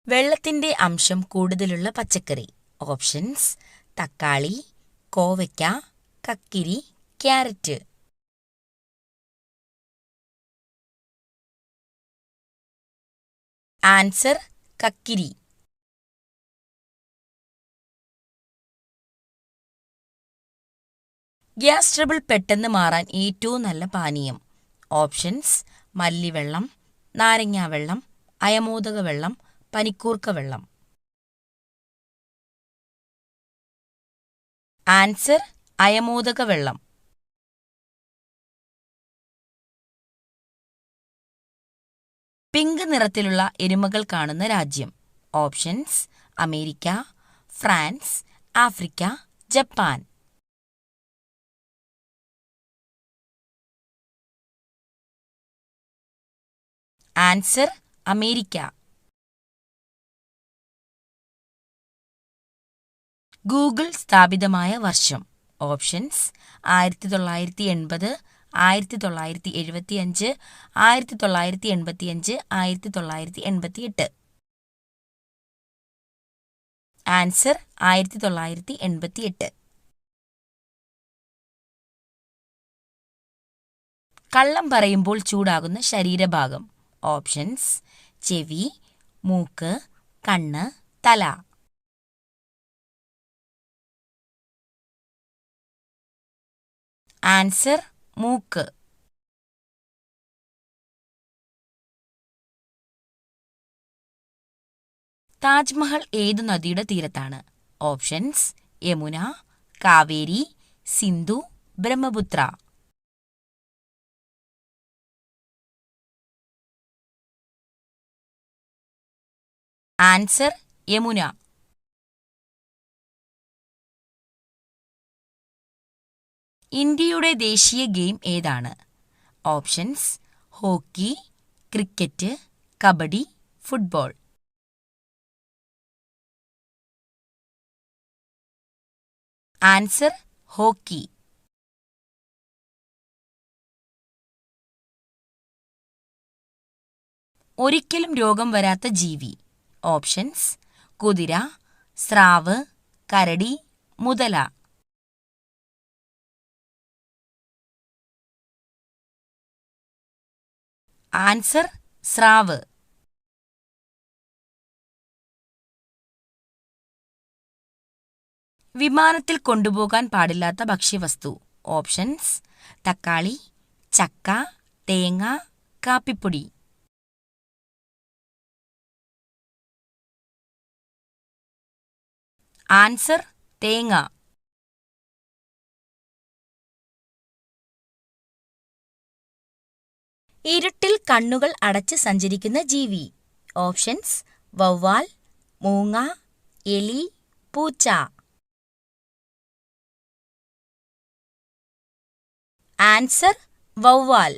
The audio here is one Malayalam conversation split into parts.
വെള്ളത്തിന്റെ അംശം കൂടുതലുള്ള പച്ചക്കറി. ഓപ്ഷൻസ്: തക്കാളി, കോവയ്ക്ക, കക്കിരി, ക്യാരറ്റ്. ആൻസർ: കക്കിരി. ഗ്യാസ് ട്രബിൾ പെട്ടെന്ന് മാറാൻ ഏറ്റവും നല്ല പാനീയം. ഓപ്ഷൻസ്: മല്ലിവെള്ളം, നാരങ്ങാവെള്ളം, അയമോദക വെള്ളം, പനിക്കൂർക്ക വെള്ളം. ആൻസർ: അയമോദക വെള്ളം. പിങ്ക് നിറത്തിലുള്ള എരുമകൾ കാണുന്ന രാജ്യം. Options: America, France, Africa, Japan. Answer: America. Google സ്ഥാപിതമായ വർഷം. ഓപ്ഷൻസ്: 1980, 1975, 1985, 1988. ആൻസർ: 1988. കള്ളം പറയുമ്പോൾ ചൂടാകുന്ന ശരീരഭാഗം. ഓപ്ഷൻസ്: ചെവി, മൂക്ക്, കണ്ണ്, തല. ആൻസർ: മൂക്ക്. താജ്മഹൽ ഏതു നദിയുടെ തീരത്താണ്? ഓപ്ഷൻസ്: യമുന, കാവേരി, സിന്ധു, ബ്രഹ്മപുത്ര. ആൻസർ: യമുന. ഇന്ത്യയുടെ ദേശീയ ഗെയിം ഏതാണ്? Options: hockey, cricket, kabaddi, football. Answer: hockey. ഒരിക്കലും രോഗം വരാത്ത ജീവി. ഓപ്ഷൻസ്: കുതിര, സ്രാവ്, കരടി, മുതല. ആൻസർ: സ്രാവ്. വിമാനത്തിൽ കൊണ്ടുപോകാൻ പാടില്ലാത്ത ഭക്ഷ്യവസ്തു. ഓപ്ഷൻസ്: തക്കാളി, ചക്ക, തേങ്ങ, കാപ്പിപ്പൊടി. ആൻസർ: തേങ്ങ. ഇരുട്ടിൽ കണ്ണുകൾ അടച്ച് സഞ്ചരിക്കുന്ന ജീവി. ഓപ്ഷൻസ്: വവ്വാൽ, മൂങ്ങ, എലി, പൂച്ച. ആൻസർ: വവ്വാൽ.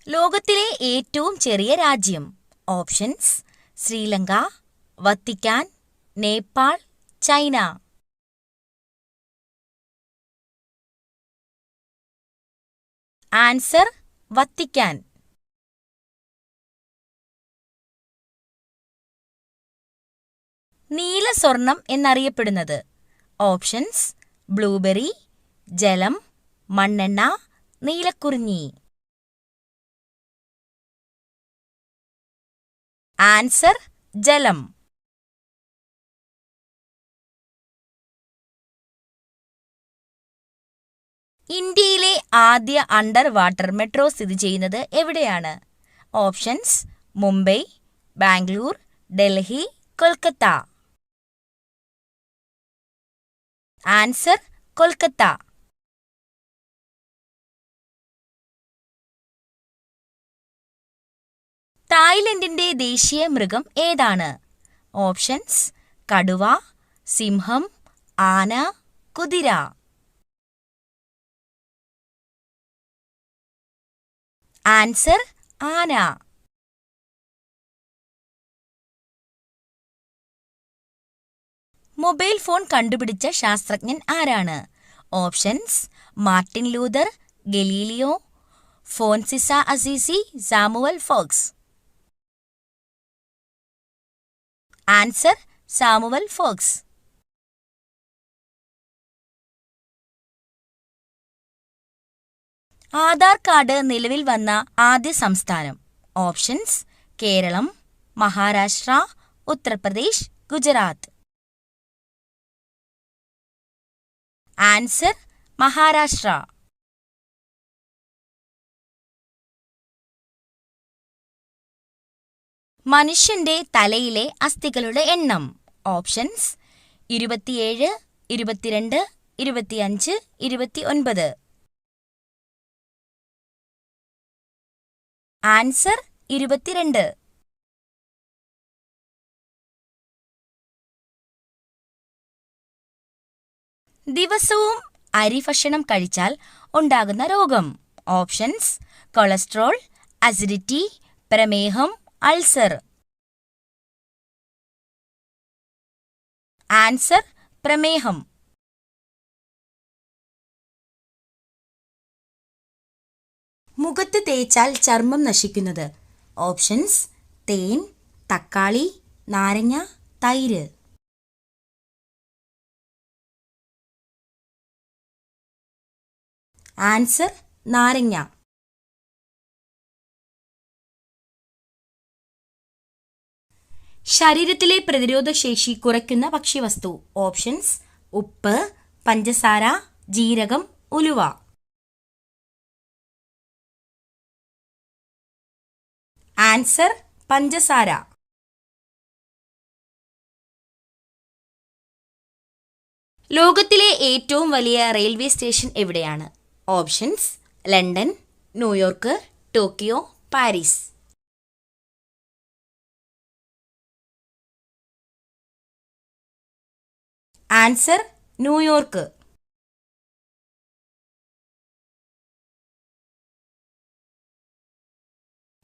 ലോകത്തിലെ ഏറ്റവും ചെറിയ രാജ്യം. Options: Sri Lanka, Vatican, Nepal, China. Answer: Vatican. നീല സ്വർണം എന്നറിയപ്പെടുന്നത്. ഓപ്ഷൻസ്: ബ്ലൂബെറി, ജലം, മണ്ണെണ്ണ, നീലക്കുറിഞ്ഞി. ആൻസർ: ജലം. ഇന്ത്യയിലെ ആദ്യ അണ്ടർ വാട്ടർ മെട്രോ സ്ഥിതി ചെയ്യുന്നത് എവിടെയാണ്? ഓപ്ഷൻസ്: മുംബൈ, ബാംഗ്ലൂർ, ഡൽഹി, കൊൽക്കത്ത. ആൻസർ: കൊൽക്കത്ത. തായ്ലൻഡിന്റെ ദേശീയ മൃഗം ഏതാണ്? ഓപ്ഷൻസ്: കടുവ, സിംഹം, ആന, കുതിര. ആൻസർ: ആന. മൊബൈൽ ഫോൺ കണ്ടുപിടിച്ച ശാസ്ത്രജ്ഞൻ ആരാണ്? Options: Martin Luther, Galileo, Francis Assisi, Samuel Fox. Answer Samuel Fox. Aadhaar card നിലവിൽ വന്ന ആദ്യ സംസ്ഥാനം. ഓപ്ഷൻസ്: കേരളം, മഹാരാഷ്ട്ര, ഉത്തർപ്രദേശ്, ഗുജറാത്ത്. ആൻസർ മഹാരാഷ്ട്ര. മനുഷ്യന്റെ തലയിലെ അസ്ഥികളുടെ എണ്ണം. ഓപ്ഷൻസ്: 27, 22, 25, 29. ആൻസർ 22. ദിവസവും അരി ഭക്ഷണം കഴിച്ചാൽ ഉണ്ടാകുന്ന രോഗം. ഓപ്ഷൻസ്: കൊളസ്ട്രോൾ, അസിഡിറ്റി, പ്രമേഹം, അൾസർ. ആൻസർ പ്രമേഹം. മുഖത്ത് തേച്ചാൽ ചർമ്മം നശിക്കുന്നത്. ഓപ്ഷൻസ്: തേൻ, തക്കാളി, നാരങ്ങ, തൈര്. ആൻസർ നാരങ്ങ. ശരീരത്തിലെ പ്രതിരോധശേഷി കുറയ്ക്കുന്ന ഭക്ഷ്യവസ്തു. ഓപ്ഷൻസ്: ഉപ്പ്, പഞ്ചസാര, ജീരകം, ഉലുവ. ആൻസർ പഞ്ചസാര. ലോകത്തിലെ ഏറ്റവും വലിയ റെയിൽവേ സ്റ്റേഷൻ എവിടെയാണ്? Options: London, New York, Tokyo, Paris. Answer New York.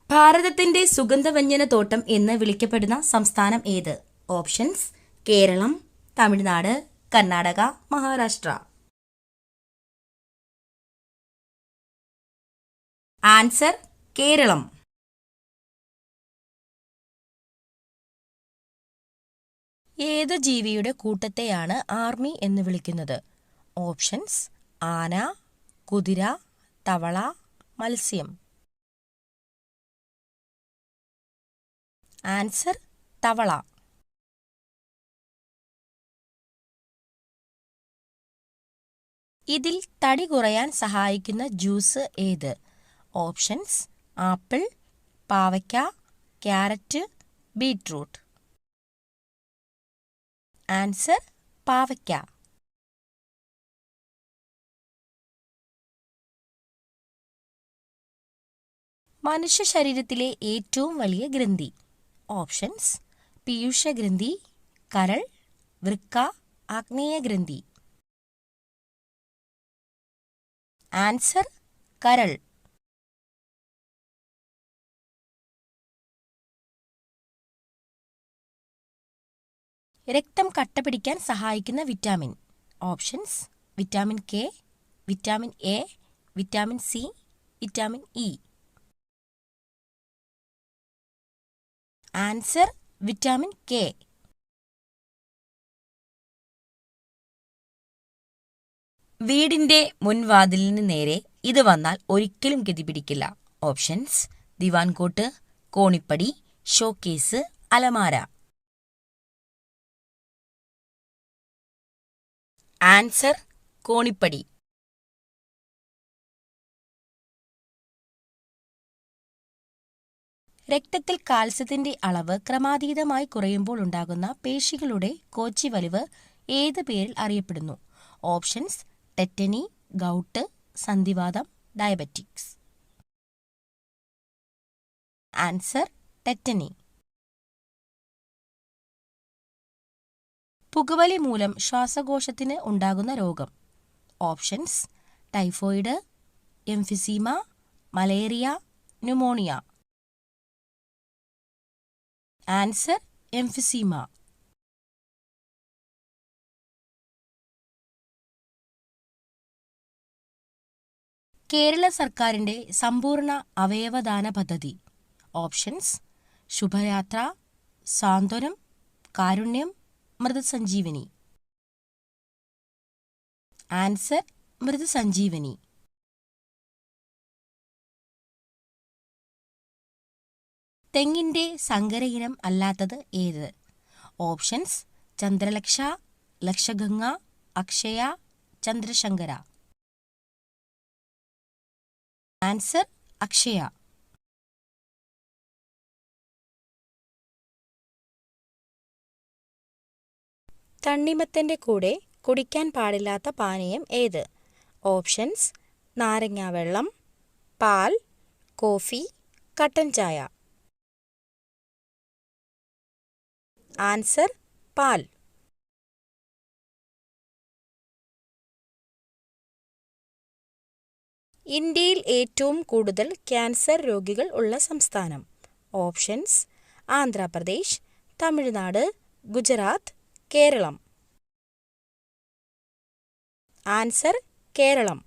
ഭാരതത്തിന്റെ സുഗന്ധവ്യഞ്ജന തോട്ടം എന്ന് വിളിക്കപ്പെടുന്ന സംസ്ഥാനം ഏത്? ഓപ്ഷൻസ്: കേരളം, തമിഴ്നാട്, കർണാടക, മഹാരാഷ്ട്ര. ആൻസർ കേരളം. ഏത് ജീവിയുടെ കൂട്ടത്തെയാണ് ആർമി എന്ന് വിളിക്കുന്നത്? ഓപ്ഷൻസ്: ആന, കുതിര, തവള, മത്സ്യം. ആൻസർ തവള. ഇതിൽ തടി കുറയാൻ സഹായിക്കുന്ന ജ്യൂസ് ഏത്? ഓപ്ഷൻസ്: ആപ്പിൾ, പാവയ്ക്ക, ക്യാരറ്റ്, ബീറ്റ്റൂട്ട്. ആൻസർ പാവയ്ക്ക. മനുഷ്യ ശരീരത്തിലെ ഏറ്റവും വലിയ ഗ്രന്ഥി. ഓപ്ഷൻസ്: പീയൂഷഗ്രന്ഥി, കരൾ, വൃക്ക, ആഗ്നേയഗ്രന്ഥി. ആൻസർ കരൾ. രക്തം കട്ട പിടിക്കാൻ സഹായിക്കുന്ന vitamin. Options: vitamin K, vitamin A, vitamin C, vitamin E. Answer vitamin K. വീടിന്റെ മുൻവാതിലിന് നേരെ ഇത് വന്നാൽ ഒരിക്കലും ഗതിപിടിക്കില്ല. ഓപ്ഷൻസ്: ദിവാൻകോട്ട്, കോണിപ്പടി, ഷോക്കേസ്, അലമാര. ആൻസർ കോണിപ്പടി. രക്തത്തിൽ കാൽസ്യത്തിന്റെ അളവ് ക്രമാതീതമായി കുറയുമ്പോൾ ഉണ്ടാകുന്ന പേശികളുടെ കോച്ചിവലിവ് ഏത് പേരിൽ അറിയപ്പെടുന്നു? ഓപ്ഷൻസ്: ടെറ്റനി, ഗൗട്ട്, സന്ധിവാതം, ഡയബറ്റിക്സ്. Answer tetany. പുകവലി മൂലം ശ്വാസകോശത്തിന് ഉണ്ടാകുന്ന രോഗം. Options: typhoid, emphysema, malaria, pneumonia. Answer emphysema. Kerala സർക്കാരിന്റെ സമ്പൂർണ്ണ അവയവദാന പദ്ധതി. ഓപ്ഷൻസ്: ശുഭയാത്ര, സാന്ത്വനം, കാരുണ്യം, മൃതസഞ്ജീവനി. ആൻസർ: മൃതസഞ്ജീവനി. തെങ്ങിന്റെ സങ്കര ഇനം അല്ലാത്തത് ഏത്? ഓപ്ഷൻസ്: ചന്ദ്രലക്ഷ, ലക്ഷഗംഗ, അക്ഷയ, ചന്ദ്രശങ്കര. ആൻസർ: അക്ഷയ. തണ്ണിമത്തന്റെ കൂടെ കുടിക്കാൻ പാടില്ലാത്ത പാനീയം ഏത്? ഓപ്ഷൻസ്: നാരങ്ങാവെള്ളം, പാൽ, കോഫി, കട്ടൻ ചായ. ആൻസർ: പാൽ. ഇന്ത്യയിൽ ഏറ്റവും കൂടുതൽ ക്യാൻസർ രോഗികൾ ഉള്ള സംസ്ഥാനം. ഓപ്ഷൻസ്: ആന്ധ്രാപ്രദേശ്, തമിഴ്നാട്, ഗുജറാത്ത്, കേരളം. ആൻസർ: കേരളം.